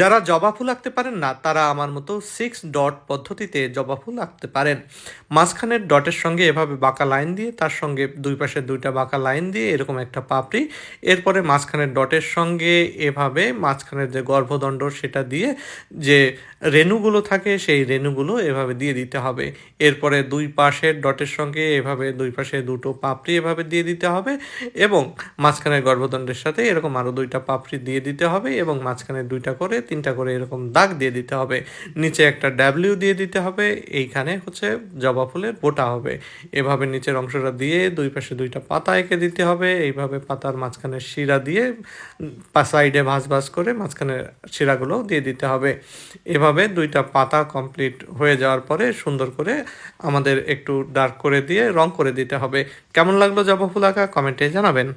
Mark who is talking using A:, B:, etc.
A: যারা জবা ফুল আঁকতে পারেন না তারা আমার মতো 6 ডট পদ্ধতিতে জবা ফুল আঁকতে পারেন। মাঝখানের ডটের সঙ্গে এভাবে বাঁকা লাইন দিয়ে তার সঙ্গে দুই পাশে দুইটা বাঁকা লাইন দিয়ে এরকম একটা পাপড়ি, এরপরে মাঝখানের ডটের সঙ্গে এভাবে মাঝখানের যে গর্ভদণ্ড সেটা দিয়ে যে রেণুগুলো থাকে সেই রেণুগুলো এভাবে দিয়ে দিতে হবে। এরপরে দুই পাশের ডটের সঙ্গে এভাবে দুই পাশে দুটো পাপড়ি এভাবে দিয়ে দিতে হবে এবং মাঝখানের গর্ভদণ্ডের সাথে এরকম আরও দুইটা পাপড়ি দিয়ে দিতে হবে এবং মাঝখানে দুইটা করে তিনটা করে এরকম দাগ দিয়ে দিতে হবে। নিচে একটা ডাব্লিউ দিয়ে দিতে হবে। এইখানে হচ্ছে জবা ফুলের বোটা হবে। এভাবে নিচের অংশটা দিয়ে দুই পাশে দুইটা পাতা এঁকে দিতে হবে। এইভাবে পাতার মাঝখানে শিরা দিয়ে সাইডে ভাঁজ ভাঁজ করে মাঝখানে শিরাগুলো দিয়ে দিতে হবে। এভাবে দুইটা পাতা কমপ্লিট হয়ে যাওয়ার পরে সুন্দর করে আমাদের একটু ডার্ক করে দিয়ে রং করে দিতে হবে। কেমন লাগলো জবা ফুল আঁকা কমেন্টে জানাবেন।